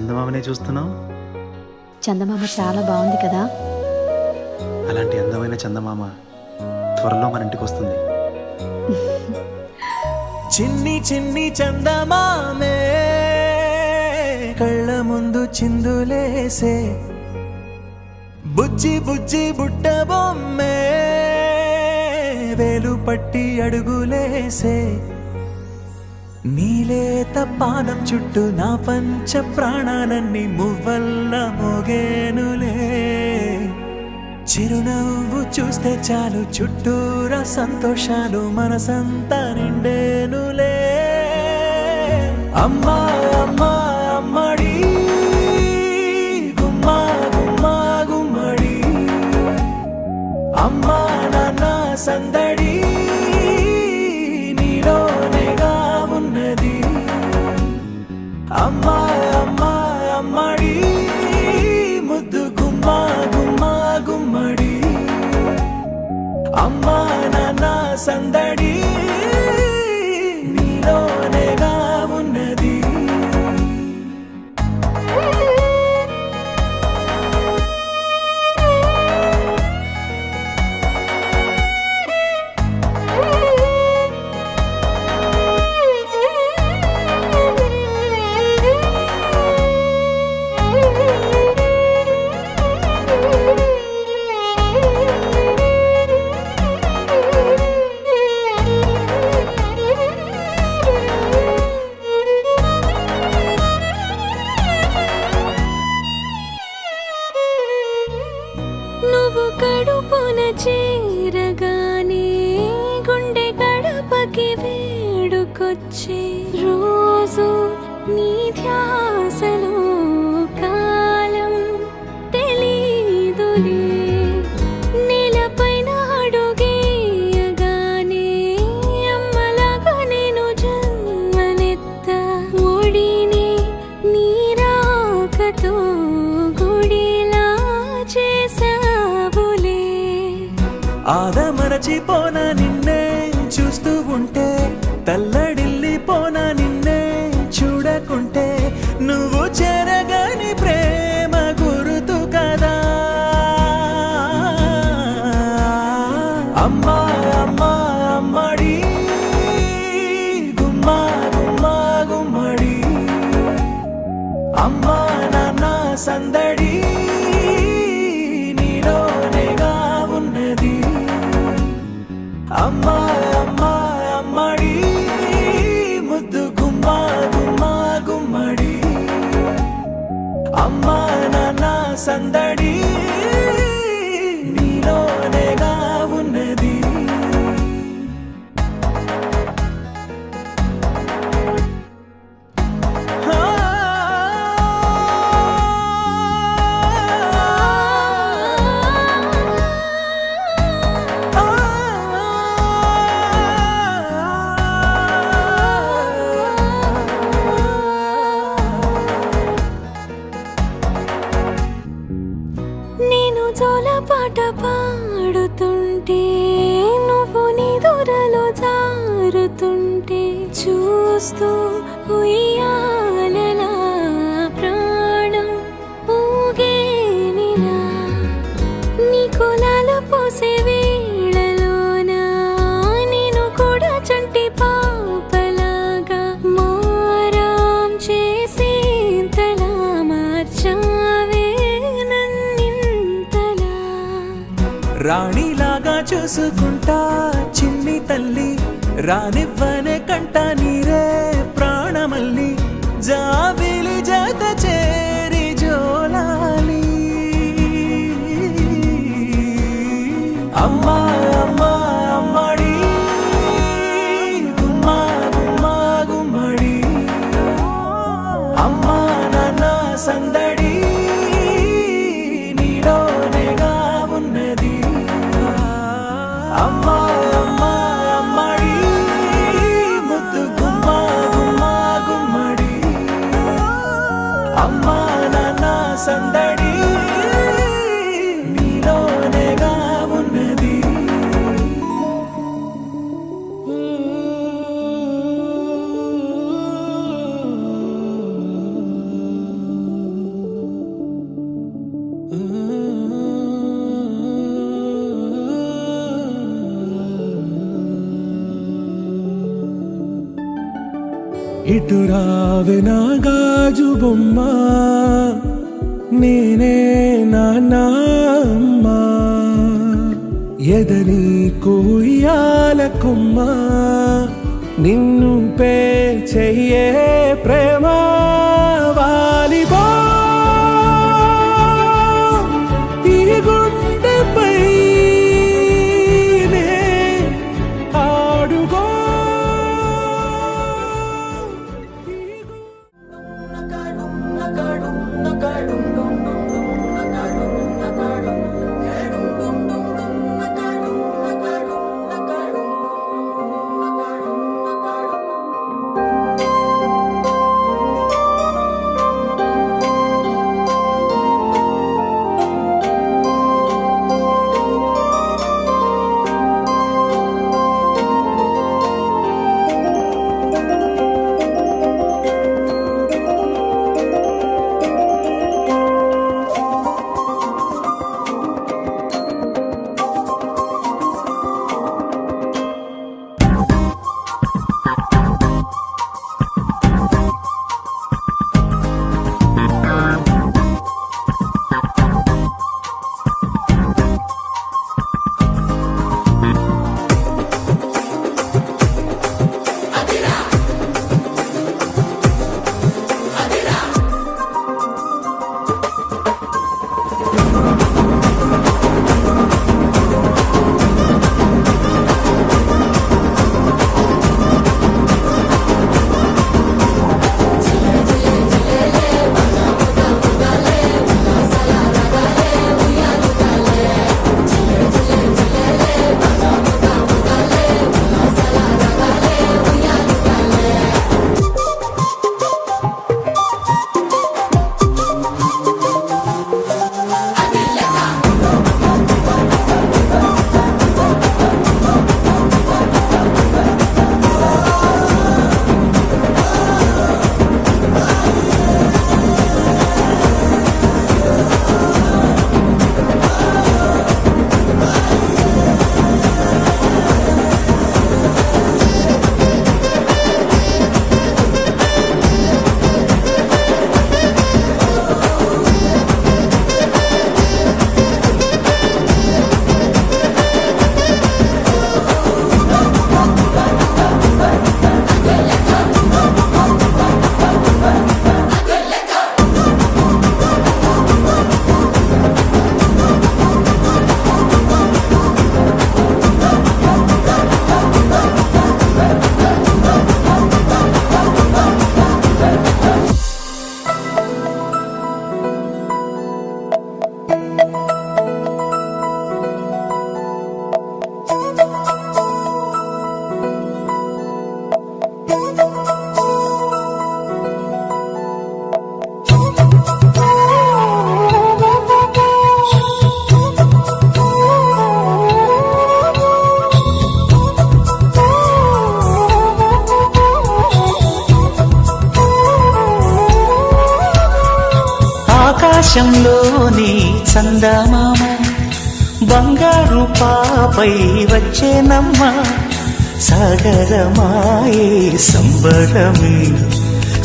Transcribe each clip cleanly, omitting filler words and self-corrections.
చందమామనే చూస్తున్నావు? చందమామ చాలా బాగుంది కదా. అలాంటి అందమైన చందమామ త్వరలో మన ఇంటికి వస్తుంది. చిన్ని చిన్ని చందమామే కళ్ళ ముందు చిందులేసే, బుజ్జి బుజ్జి బుట్ట బొమ్మే వేలు పట్టి అడుగులేసే, నీలేత పానం చుట్టూ నా పంచ ప్రాణాలన్నీ మువ్వల్ల మోగేనులే, చిరునవ్వు చూస్తే చాలు చుట్టూరా సంతోషాలు మనసంతా నిండేనులే. అమ్మా అమ్మా అమ్మడి గుమ్మా గుమ్మా గుమ్మడి, అమ్మా నాన్న సందడి నీలోనేగా ఉన్నది. అమ్మా అమ్మా అమ్మడి ముద్దు గుమ్మా గుమ్మా గుమ్మడి, అమ్మా నాన్న సందడి నీలోనేగా ఉన్నది. నువ్వు కడుపున చేరగానే గుండె గడపకి వేడుకొచ్చే, రోజు నీ ధ్యాసలో కాలం తెలీదులే, నేలపైన అడుగేయగానే అమ్మలాగా నేను జన్మనెత్త, ఒడిని నీ రాకతో గుడిలా చేసావులే. ఆదమరచిపోనా నిన్నే చూస్తూ ఉంటే, తల్లడిల్లిపోనా నిన్నే చూడకుంటే, నువ్వు చెరగని ప్రేమ గురుతు కదా. అమ్మా అమ్మా అమ్మడి గుమ్మా గుమ్మా గుమ్మడి, అమ్మా నాన్న సందడి నీలోనేగా ఉన్నది. అమ్మా అమ్మా అమ్మడి ముద్దు గుమ్మా గుమ్మా గుమ్మడి, అమ్మా నాన్న సందడి నీలోనేగా ఉన్నది. నేను జోలపాట పాడుతుంటే, నువ్వు నిదురలో జారుతుంటే, చూస్తూ ఉయ్యాలలా ప్రాణం ఊగేనిలా, నీ కులాల పోసే వేళలోన నేను కూడా చంటి పాపలాగా మారాం చేసేంతలా మార్చావే నన్నింతలా. రాణిలాగా చూసుకుంటా చిన్ని తల్లి, రానివ్వనే కంట నీరే ప్రాణమల్లి, జాబిలి జత చేరి జోలాలి. అమ్మా అమ్మా అమ్మడి గుమ్మా గుమ్మా గుమ్మడి, అమ్మా నాన్న సందడి నీలోనేగా ఉన్నది. అమ్మా అమ్మా అమ్మడి ముద్దు గుమ్మా గుమ్మా గుమ్మడి, అమ్మా నాన్న సందడి నీలోనేగా ఉన్నది. ఇటు రావే నా గాజు బొమ్మ నేనే నాన్నమ్మ ఎదని కోయాల కొమ్మ నిన్ను పే చెయ్యే ప్రేమ వాలిబా ఈ గుండెపై నే ఆడుగో ఆకాశంలోని చందమామ బంగారు పాపై వచ్చేనమ్మ సాగరమాయే సంబరమే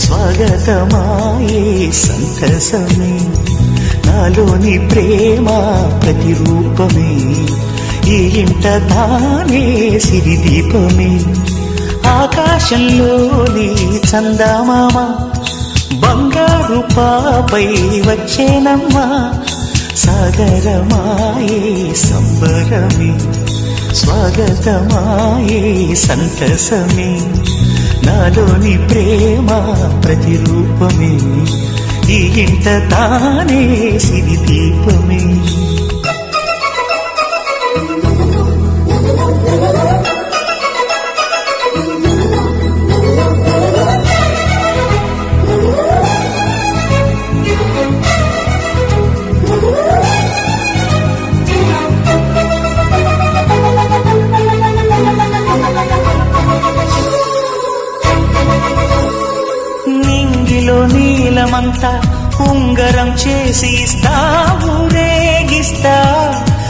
స్వాగతమాయే సంతసమే నాలోని ప్రేమ ప్రతిరూపమే ఈ ఇంట తానే సిరిదీపమే ఆకాశంలోని చందమామ బంగారు పాపై వచ్చేనమ్మా సాగరమాయే సంబరమే స్వాగతమాయే సంతసమే నాలోని ప్రేమ ప్రతిరూపమే ఈ ఇంట తానే సిరిదీపమే నీలమంతా ఉంగరం చేసి ఇస్తా ఊరేగిస్తా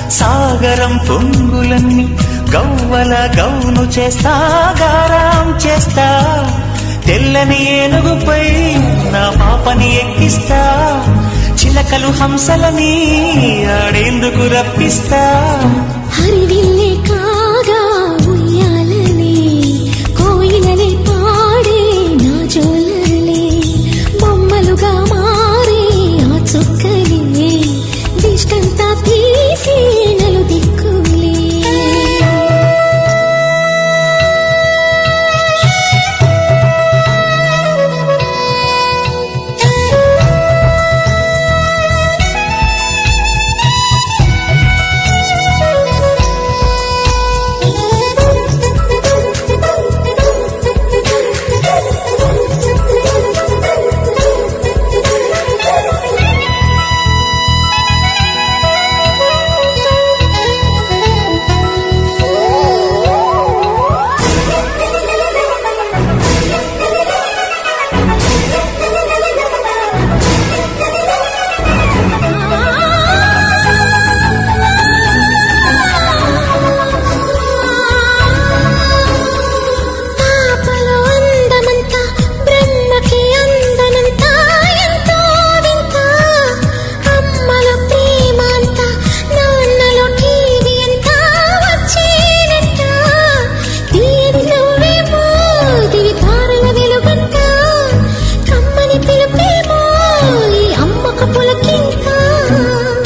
సాగరం పొంగులన్నీ గవ్వల గౌను చేస్తా గారం చేస్తా తెల్లని ఏనుగుపై నా పాపని ఎక్కిస్తా, చిలకలు హంసలని ఆడేందుకు రప్పిస్తా. హరివిల్లే కాగా ఉయ్యాలలే, కోయిలలే పాడే నా జోలలే, బొమ్మలుగా మారే ఆ చుక్కలే, దిష్టంతా తీసి నలు దిక్కులే.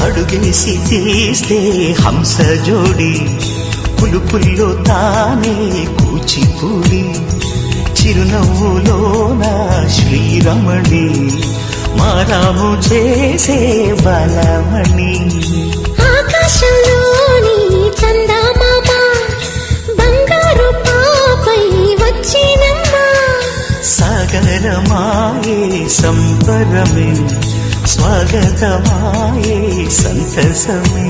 అడుగేసి తీస్తే హంస జోడి, పులుపుల్లో తానే కూచిపూడి, చిరునవ్వులోన శ్రీరమణి, మారాము చేసే బలమణి. ఆకాశంలోని చందమామ బంగారు పాపై వచ్చినమ్మా, సాగరమాయే సంబరమే, స్వాగతమాయే సంతసమే.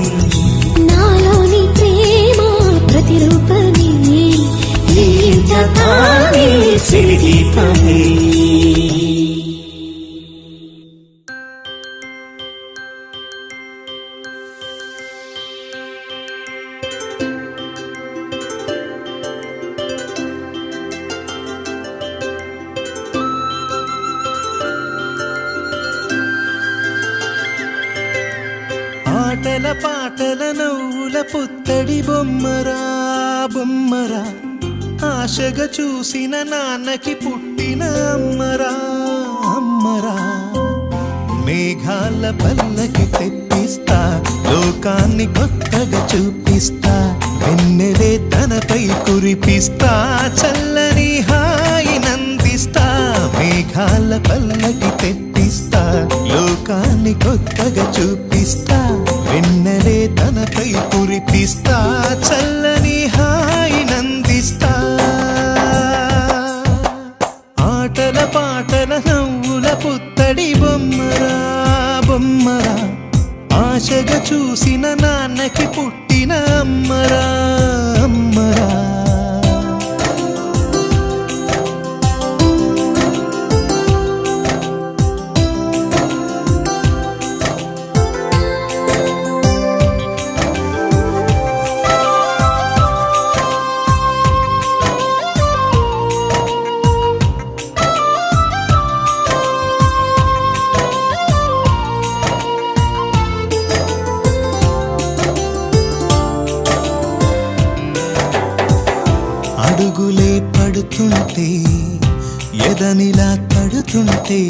నాలోని ప్రేమ ప్రతిరూపమే, ఈ తానే సిరిదీపమే. ఆటల పాటల నవ్వుల పుత్తడి బొమ్మరా బొమ్మరా, ఆశగా చూసిన నాన్నకి పుట్టిన అమ్మరా అమ్మరా. మేఘాల పల్లకి తెప్పిస్తా, లోకాన్ని కొత్తగా చూపిస్తా, వెన్నెలే తనపై కురిపిస్తా, చల్లని హాయి నందిస్తా. మేఘాల పల్లకి తెప్పిస్తా, లోకాన్ని కొత్తగా చూపిస్తా, వెన్నెలే తనపై కురిపిస్తా, చల్లని హాయి నందిస్తా. ఆటల పాటల నవ్వుల పుత్తడి బొమ్మరా బొమ్మరా, ఆశగా చూసిన నాన్నకి పుట్టిన అమ్మరా అమ్మరా. అడుగులే పడుతుంటే, ఎదనిలా తడుతుంటే,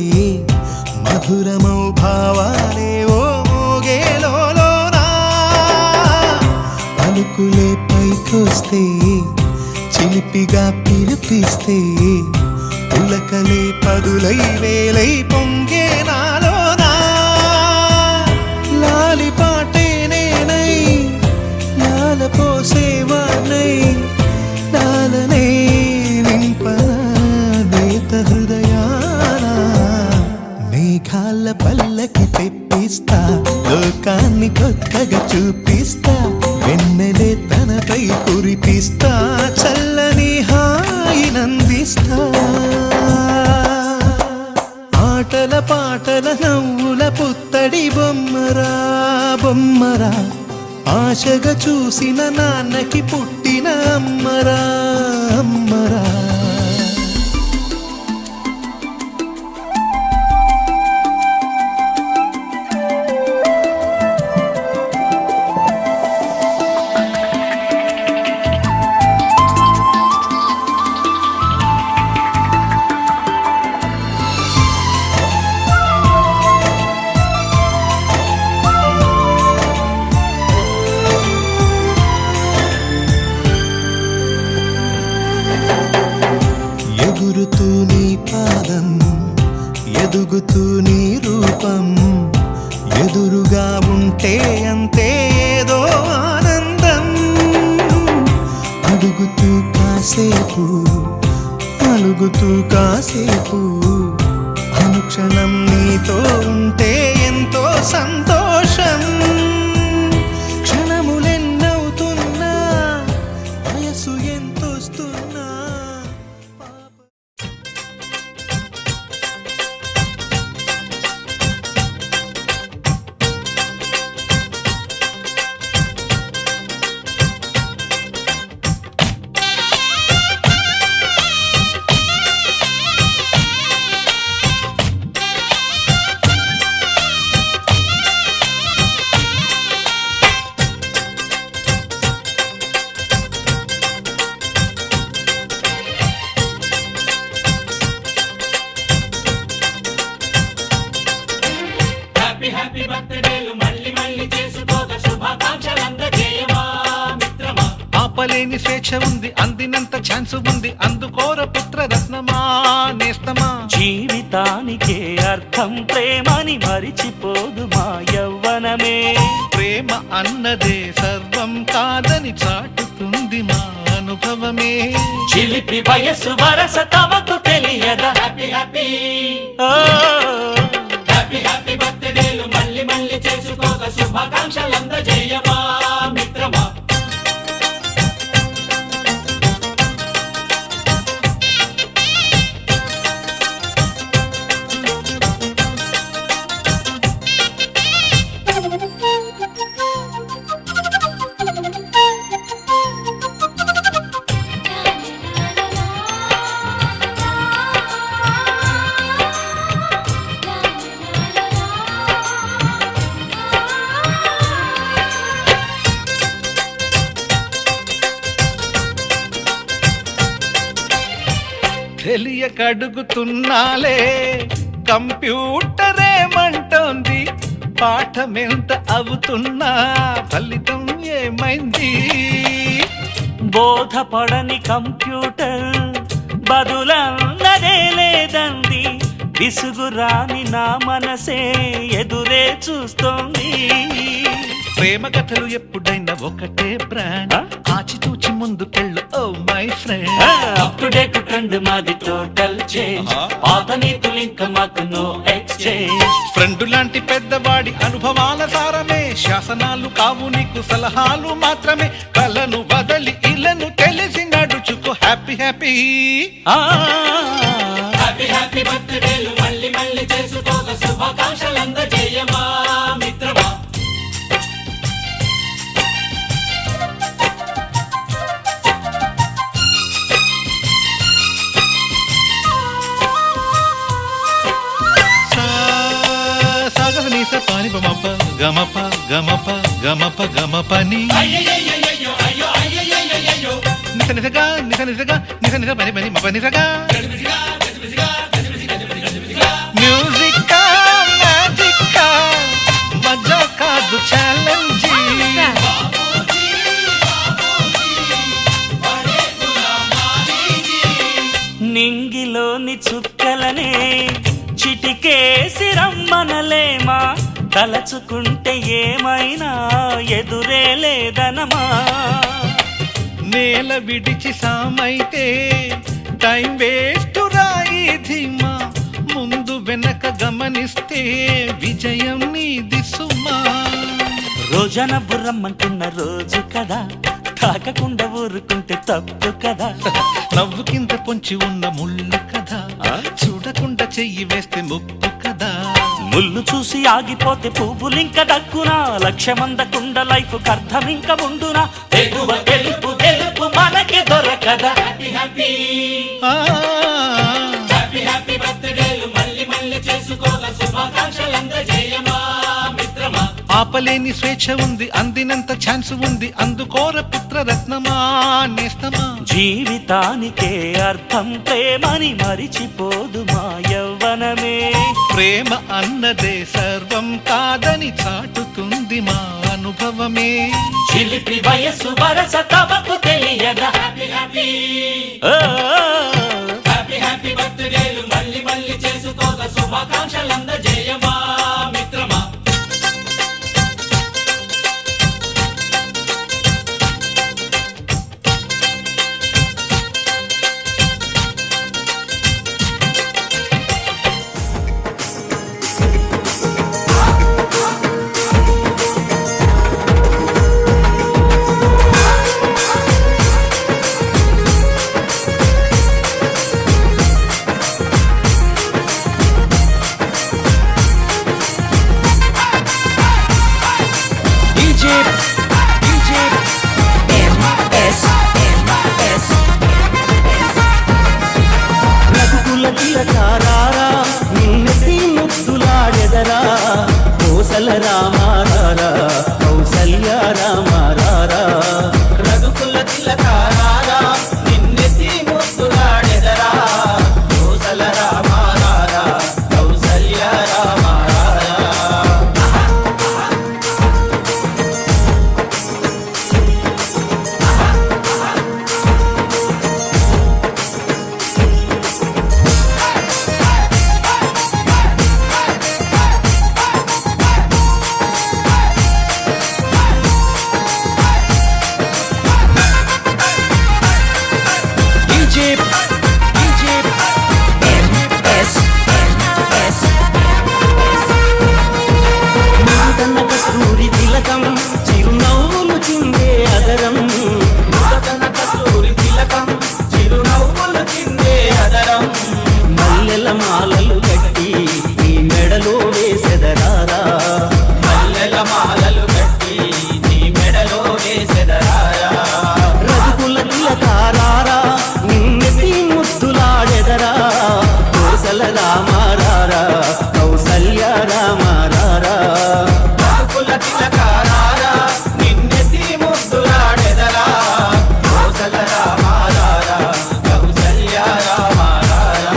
మధురమౌ భావాలే ఓ మోగేలోనా. పలుకులే పైకొస్తే, చిలిపిగా పిలిపిస్తే, పులకలే పదులై వేలై పొంగే నాలోనా. లాలి పాటే నేనై లాల పోసేవాణ్ణై, లాలనే నింపనేత హృదయాన. మేఘాల పల్లకి తెప్పిస్తా, లోకాన్ని కొత్తగా చూపిస్తా, వెన్నెలే తనపై కురిపిస్తా, చల్లని హాయి నందిస్తా. ఆటల పాటల నవ్వుల పుత్తడి బొమ్మరా బొమ్మరా, ఆశగా చూసిన నాన్నకి పుట్టిన అమ్మరా అమ్మరా. ఎదురుగా ఉంటే అంతే ఏదో ఆనందం అడుగుతూ కాసేపు అలుగుతూ కాసేపు అనుక్షణం నీతో ఉంటే ఎంతో సంతోషం క్షణములెన్నవుతున్నా వయసు ఎంతొస్తున్నా ఆపలేని స్వేచ్ఛ ఉంది అందినంత ఛాన్స్ ఉంది అందుకోర పుత్ర రత్నమా నేస్తమా జీవితానికే అర్థం ప్రేమని మరిచిపోదు మా యవ్వనమే ప్రేమ అన్నదే సర్వం కాదని చాటుతుంది మా అనుభవమే చిలిపి వయస్సు వరస తమకు తెలియదా హ్యాపీ హ్యాపీ హ్యాపీ హ్యాపీ బర్త్డేలు మళ్ళీ మళ్ళీ చేసుకోక శుభాకాంక్షలందజేయమా మిత్రమా తెలియకడుగుతున్నాలే కంప్యూటరేమంటోంది పాఠమెంత అవుతున్నా ఫలితం ఏమైంది బోధపడని కంప్యూటర్ బదులన్నదే లేదండి విసుగురాని నా మనసే ఎదురే చూస్తోంది ప్రేమ కథలు ఎప్పుడైనా ఒకటే బ్రాండ్ ఆచితూచి ముందుకెళ్ళు oh my friend up to date trend మాది టోటల్ చేంజ్ పాత నీతులు ఇంకా మాకు నో ఎక్స్చేంజ్ ఫ్రెండ్ లాంటి పెద్దవాడి అనుభవాల సారమే శాసనాలు కావు నీకు సలహాలు మాత్రమే కలను వదలి ఇలను తెలిసి నడుచుకో హ్యాపీ హ్యాపీ హ్యాపీ హ్యాపీ బర్త్డేలు మళ్ళీ మళ్ళీ చేసుకోక శుభాకాంక్షలందజేయమా మిత్రమా పాని పమప గమప గమప గమప గమపని నిస నిసగా నిస నిసగా నిస నిస పని పని మప నిసగా మ్యూజిక్ మ్యాజిక్ మజా కాదు ఛాలెంజ్ నింగిలోని చుక్కలనే చిటికేసి రమ్మనలేమా తలచుకుంటే ఏమైనా ఎదురే లేదనమా నేల విడిచి సామైతే టైం వేస్ట్ రాయి ధీమా ముందు వెనక గమనిస్తే విజయం నీది సుమా రోజన బుర్రమ్మంటున్న రోజు కదా తాకకుండా ఊరుకుంటే తప్పు కదా నవ్వుకింత పొంచి ఉన్న ముళ్ళు కదా చూడకుండా చెయ్యి వేస్తే ముప్పు కదా ముళ్ళు చూసి ఆగిపోతే పువ్వులింక దక్కునా లక్ష్యమందకుండా లైఫ్ అర్థం ఇంక ఉండునా తెగువ తెలుపు తెలుపు మనకి దొరకదా హ్యాపీ హ్యాపీ హ్యాపీ హ్యాపీ బర్త్డేలు మళ్ళీ మళ్ళీ చేసుకోగా శుభాకాంక్షలందజేయమా మిత్రమా ఆపలేని స్వేచ్ఛ ఉంది అందినంత ఛాన్స్ ఉంది అందుకోర పుత్ర రత్నమా నేస్తమా జీవితానికే అర్థం ప్రేమని మరిచిపోదు మా యవ్వనమే ప్రేమ అన్నదే సర్వం కాదని చాటుతుంది మా అనుభవమే చిలిపి వయస్సు వరస తమకు తెలియదా హ్యాపీ హ్యాపీ హ్యాపీ హ్యాపీ బర్త్డేలు మళ్ళీ మళ్ళీ చేసుకోగా శుభాకాంక్షలందజేయమా మిత్రమా రఘుకుల తిలకారారా నిన్నెత్తి ముద్దులాడెదరా కోసల రామారారా కౌసల్య రామారారా రఘుకుల తిలకారారా నిన్నెత్తి ముద్దులాడెదరా కోసల రామారారా కౌసల్య రామారారా మృదుతన కస్తూరి తిలకం చిరునవ్వులు చిందే అదరం మృదుతన కస్తూరి తిలకం చిరునవ్వులు చిందే అదరం మల్లెల మాలలు కట్టి నీ మెడలో వేసెదరారా మల్లెల మాలలు కట్టి నీ మెడలో వేసెదరారా రఘుకుల తిలకారారా నిన్నెత్తి ముద్దులాడెదరా కోసల రామారారా కౌసల్య రామారారా రఘుకుల తిలకారారా నిన్నెత్తి ముద్దులాడెదరా కోసల రామారారా కౌసల్య రామారారా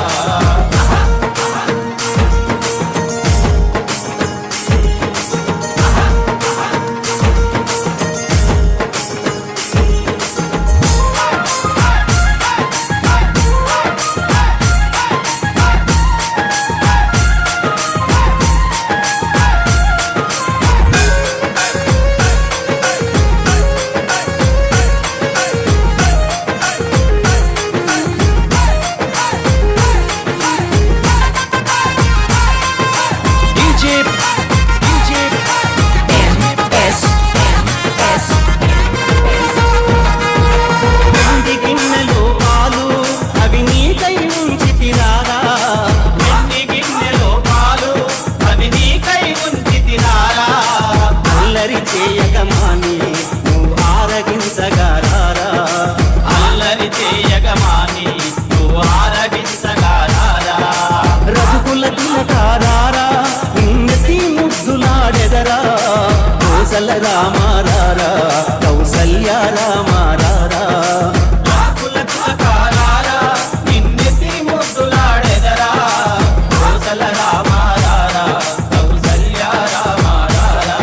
వెండి గిన్నెలో పాలు అవి నీకై ఉంచితిరారా వెండి గిన్నెలో పాలు అవి నీకై ఉంచితిరారా అల్లరి చేయగమాని నువ్వు ఆరగించగారారా అల్లరి చేయగమాని నువ్వు ఆరగించగారారా రఘుకుల తిలకారారా నిన్నెత్తి ముద్దులాడెదరా కోసల రామారారా కౌసల్య రామారారా రఘుకుల తిలకారారా నిన్నెత్తి ముద్దులాడెదరా కోసల రామారారా కౌసల్య రామారారా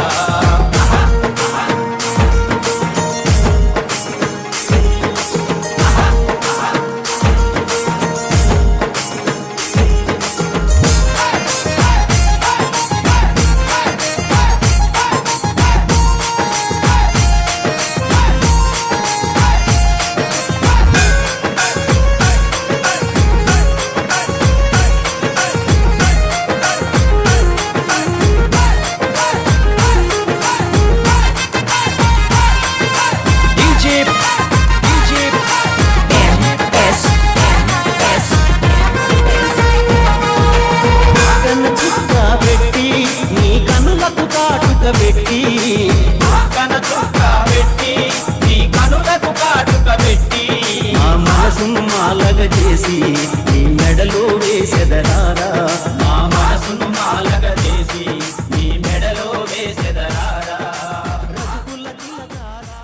కన్ను చుక్క పెట్టి నీ కనులకు కాటుక పెట్టి కన్ను చుక్క పెట్టి నీ కనులకు కాటుక పెట్టి ఆ మనసును మాలగ చేసి నీ మెడలో వేసెదరారా మా మనసును మాలగ చేసి నీ మెడలో వేసెదరారా రఘుకుల తిలకారారా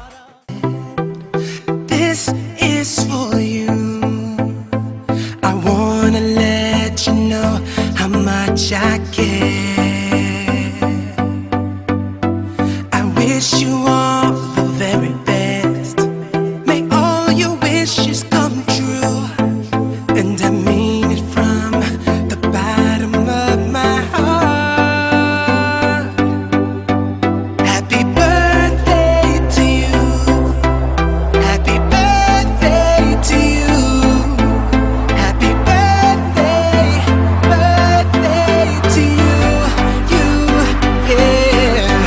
This is for you. I wanna let you know how much I care. I wish you all the very best. May all your wishes come true. And I mean it from the bottom of my heart. Happy birthday to you. Happy birthday to you. Happy birthday, birthday to you. You, yeah.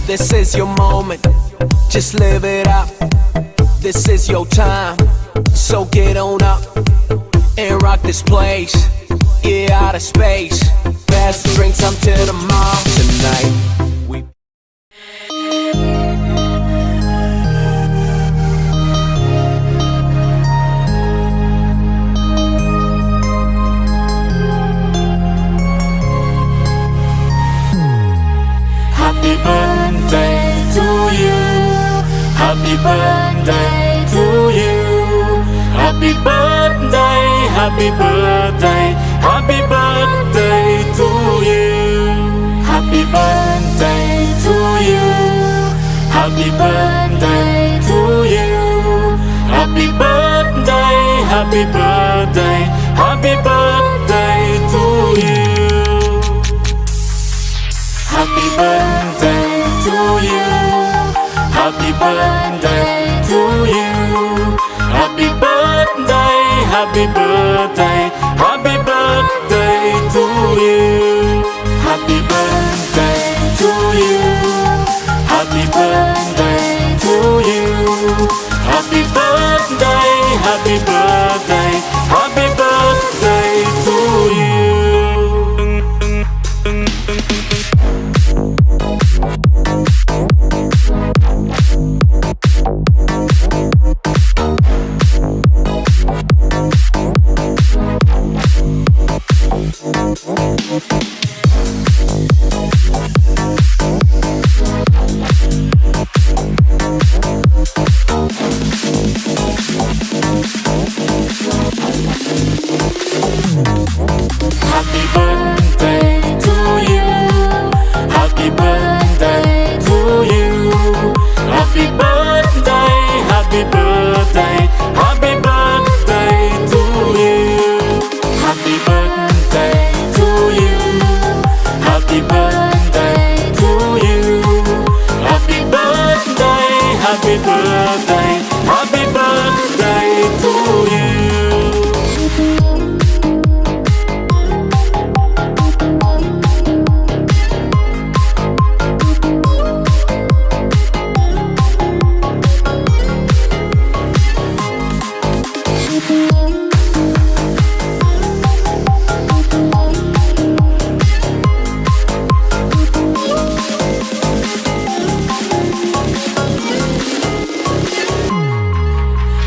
This is your moment, just live it up. This is your time, so get on up and rock this place. Yeah, out of space. Pass the drinks, I'm to the mall tonight. We Happy birthday to you. Happy birthday to you. Happy birthday, happy birthday, happy birthday to you. Happy birthday to you. Happy birthday to you. Happy birthday, happy birthday, happy birthday to you. Happy birthday to you. Happy birthday to you. Happy birthday, happy birthday, happy birthday to you. Happy birthday to you. Happy birthday to you. Happy birthday, happy birthday, happy birthday to you. Happy birthday to you. Happy birthday to you. Happy birthday, happy birthday, happy birthday to you. Happy birthday to you. Happy birthday to you. Happy birthday, happy birthday, happy birthday to you.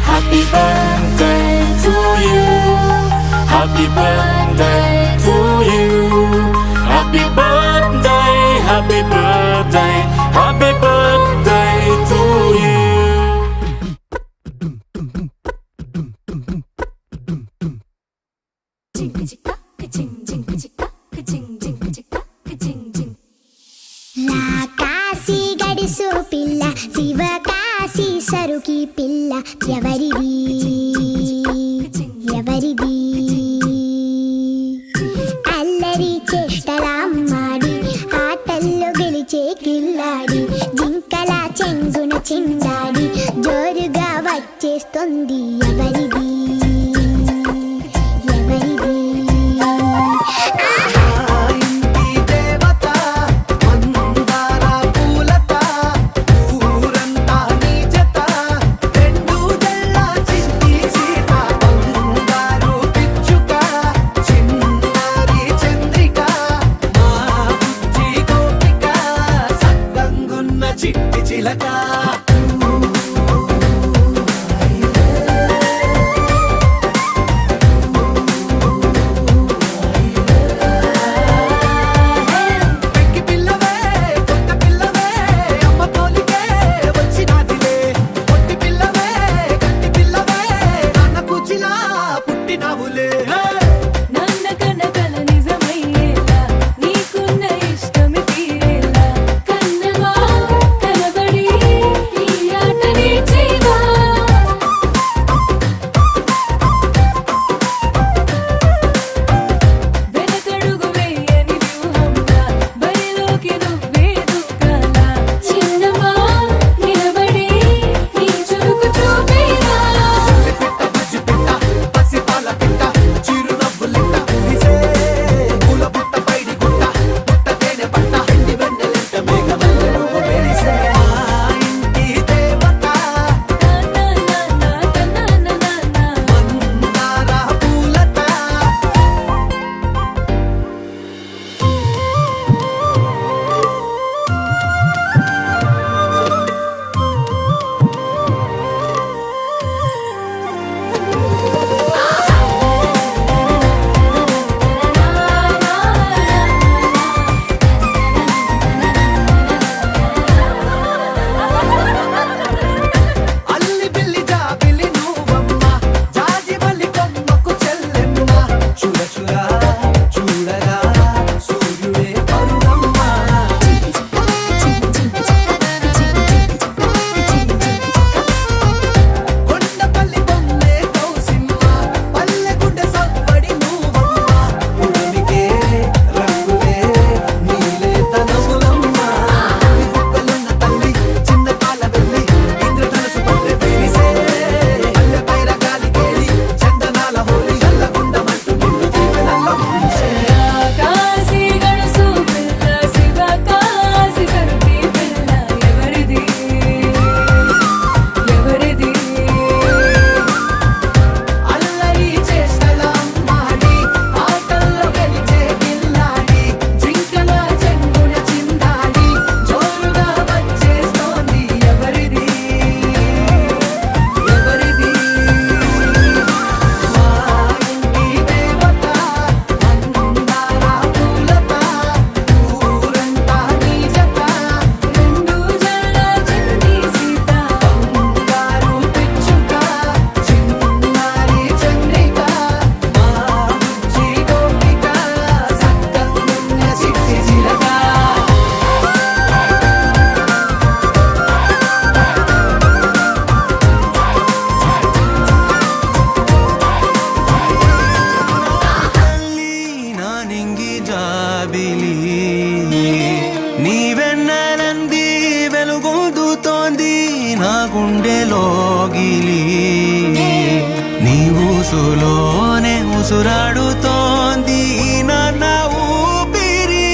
Happy birthday to you. Happy birthday to you. Happy birthday, happy birthday, happy birthday to you. Kashi గడిసు పిల్ల శివ కాశీ సరుకి పిల్ల ఎవరిది ఎవరిది అల్లరి చేష్టలామ్మాడి ఆటల్లో గెలిచే కిల్లాడి జింకల చెంగున చిందాడి జోరుగా వచ్చేస్తుంది ఎవరిది ఎవరిది ఇంటి దేవత మందార పూలత ఊరంతా నీ జత రెండు జల్ల చిట్టి సీత బంగారు పిచ్చుక చిన్నారి చంద్రిక మా బుజ్జి గోపిక సక్కంగున్న చిట్టి చిలక పెక్కి పిల్లవే కొత్త పిల్లవే అమ్మ తోలికే వచ్చినాదిలే పొట్టి పిల్లవే గట్టి పిల్లవే నాన్న కూచిలా పుట్టినావులే నాన్న కనకల నిజమయ్యేలా నీకున్న ఇష్టమి తీరేలా కన్నవా కనబడి వెన్నెలంది వెలుగొందుతోంది నా గుండెలోగిలి నీ ఊసులోనే ఉసురాడుతోంది నా ఊపిరి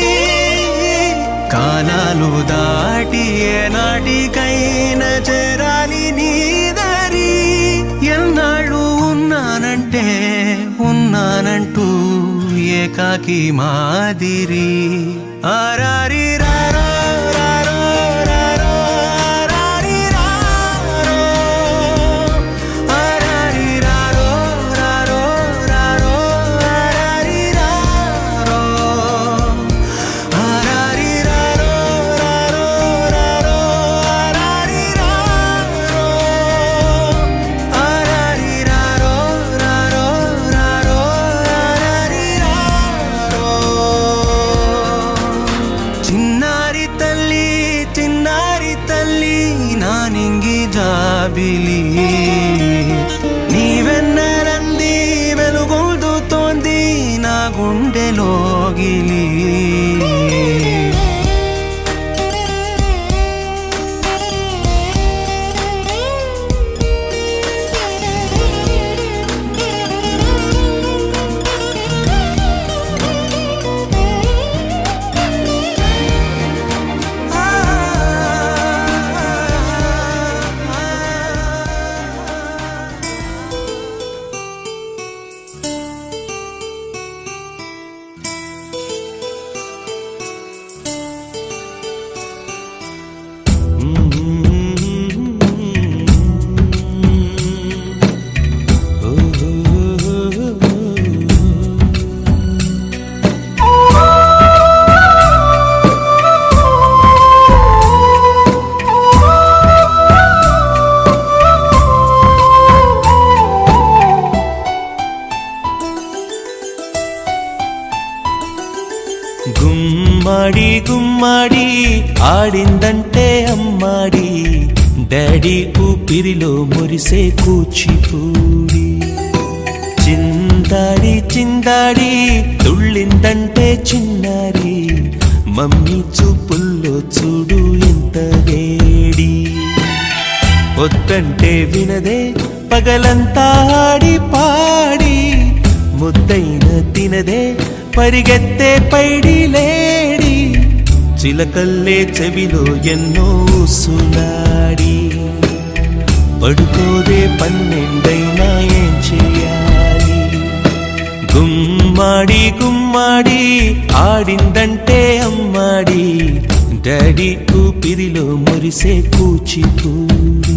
కాలాలు దాటి ఏనాటికైనా చేరాలి నీ దరి ఎన్నాళ్ళు ఉన్నానంటూ ఏకాకి మాదిరి ఆరారి రారో రారో రారో ఆరారి రారో ఆరారి రారో రారో రారో ఆరారి రారో ఆరారి రారో రారో రారో ఆరారి రారో ఆరారి రారో రారో రారో ఆరారి రారో చిన్నారి తల్లి నా నింగి జాబిలి నీ వెన్నెలంది వెలుగొందుతోంది నా గుండెలోగిలి గుమ్మడి ఆడిందంటే అమ్మాడి డాడీ ఊపిరిలో మురిసే కూచిపూడి చిందాడి తుళ్ళిందంటే చిన్నారి మమ్మీ చూపుల్లో చూడు ఎంత వేడి వద్దంటే వినదే పగలంతా ఆడి పాడి ముద్దైన తినదే పరిగెత్తే పైడి లేడి చిలకల్లే చెవిలో ఎన్నో సునాడి పడుకోదే పన్నెండైనా ఏం చేయాలి గుమ్మాడి ఆడిందంటే అమ్మాడి డాడీ ఊపిరిలో మురిసే కూచిపూడి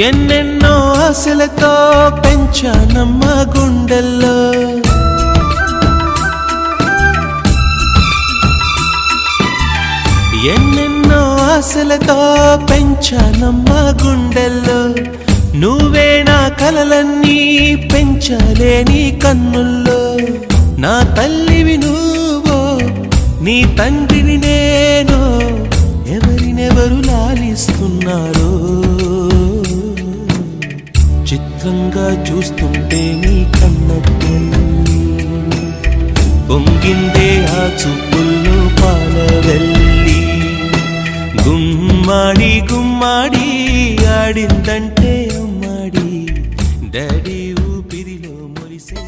ఎన్నెన్నో ఆశలతో పెంచానమ్మ గుండెల్లో ఎన్నెన్నో ఆశలతో పెంచానమ్మ గుండెల్లో నువ్వే నా కలలన్నీ పెంచాలే నీ కన్నుల్లో నా తల్లివి నువ్వో నీ తండ్రిని నేను ఎవరినెవరు లాలిస్తున్నారో చిత్రంగా చూస్తుంటే నీ కన్నెల్లి పొంగిందే ఆ చూపుల్లో పాలవెల్లి గుమ్మాడి ఆడిందంటే అమ్మాడి డాడీ ఊపిరిలో మురిసే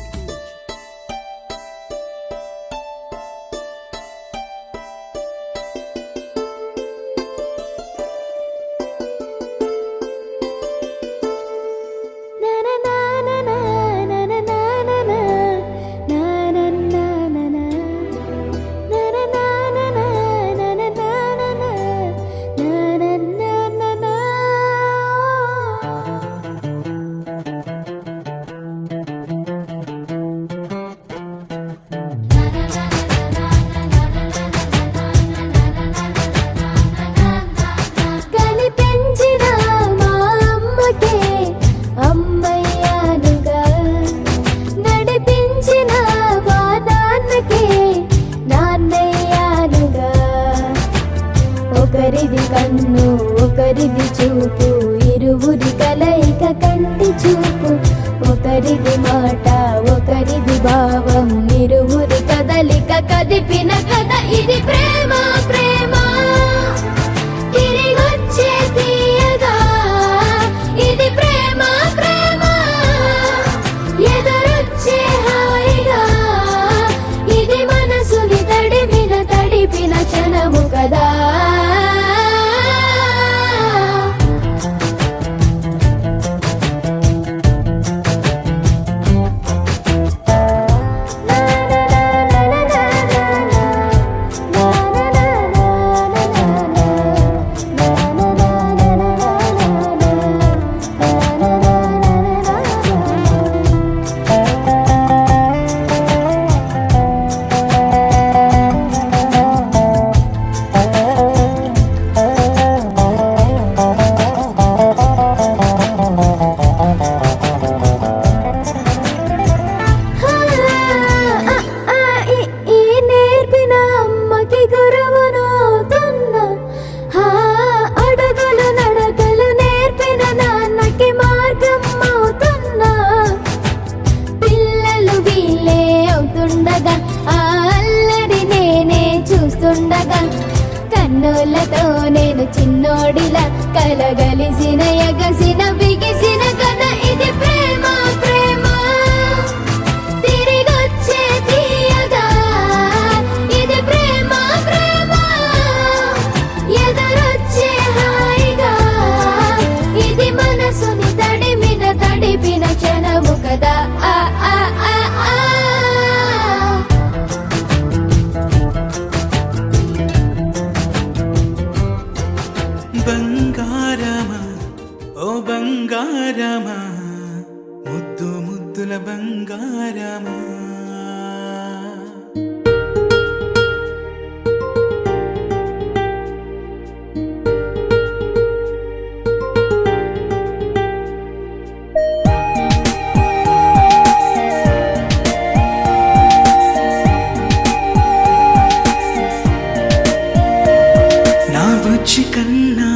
ఒకరిది కన్ను ఒకరిది చూపు ఇరువురి కలయిక కంటి చూపు ఒకరిది మాట ఒకరిది భావం ఇరువురి కదలిక కదిపిన కథ ఇది ప్రేమ ప్రేమ తిరిగొచ్చే తీయగా ఇది ప్రేమ ప్రేమ ఎదురొచ్చే హాయిగా ఇది మనసుని తడిపిన క్షణము కదా కన్నులతో నేను చిన్నోడిలా కలగలిసిన ఎగసిన బిగిసిన కథ ఇది ప్రేమ ప్రేమ తిరిగొచ్చే తీయగా ఇది ప్రేమ ప్రేమ ఎదురొచ్చే హాయిగా ఇది మనసుని తడిపిన క్షణము కదా ఆ ఆ ఆ ఆ బంగారమా ఓ బంగారమా ముద్దు ముద్దుల బంగారమా నా బుజ్జి కన్నా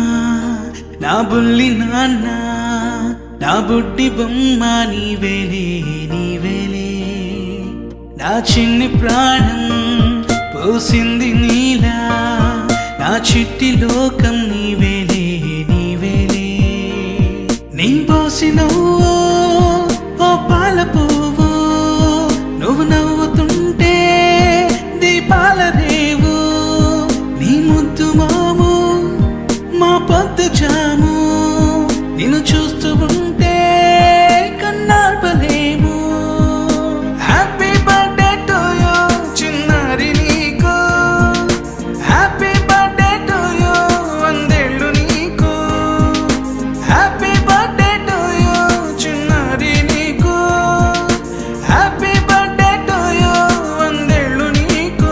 నా బుల్లి నాన్న నా బుడ్డి బొమ్మ నీవేలే నీవేలే నా చిన్ని ప్రాణం పోసింది నీలా నా చిట్టి లోకం నీవేలే నీవేలే నీ పోసినవో ఓ పాల పువ్వు నువ్వు నవ్వుతుంటే దీపాల రేవు నీ ముద్దు మాము మా పొద్దు జాము నిన్ను చూస్తూ ఉంటే కన్నార్పలేము హ్యాపీ బర్త్డే టు యూ చిన్నారి నీకు హ్యాపీ బర్త్డే టు యూ వందేళ్ళు నీకు హ్యాపీ బర్త్డే టు యూ చిన్నారి నీకు హ్యాపీ బర్త్డే టు యూ వందేళ్ళు నీకు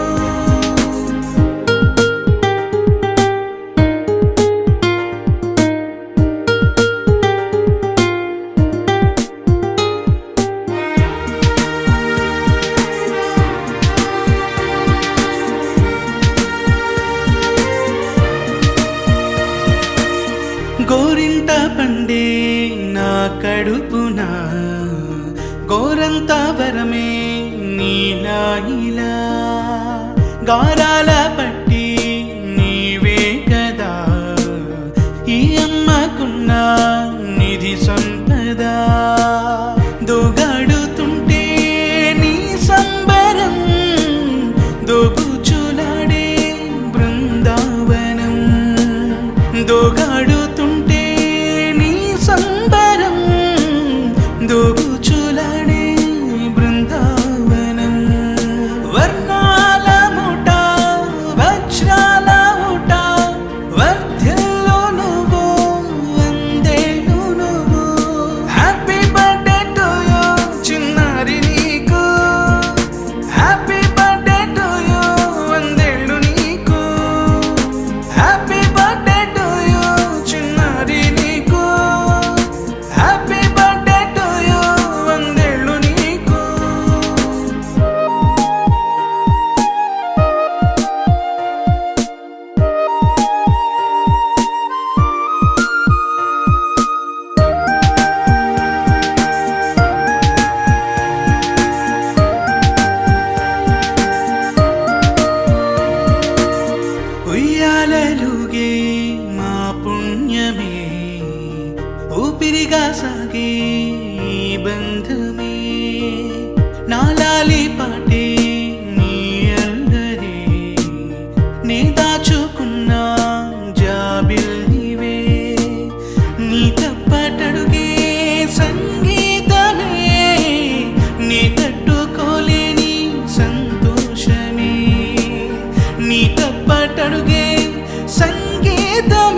గోరింట పండే నా కడుపున గోరంత వరమే నీలా ఇలా గారాల పట్టి నీవే కదా ఈ అమ్మకున్న నిధి సంపద దోగాడుతుంటే నీ సంబరం దోబుచులాడే బృందావనం దోగాడుతుంటే నీ సంబరం దోబుచులాడే బృందావనం వర్ణాల ముఠ నీ దాచుకున్న జాబిల్లివే నీ తప్పటడుగే సంగీతమే నీ తట్టుకోలేని సంతోషమే నీ తప్పటడుగే సంగీతమే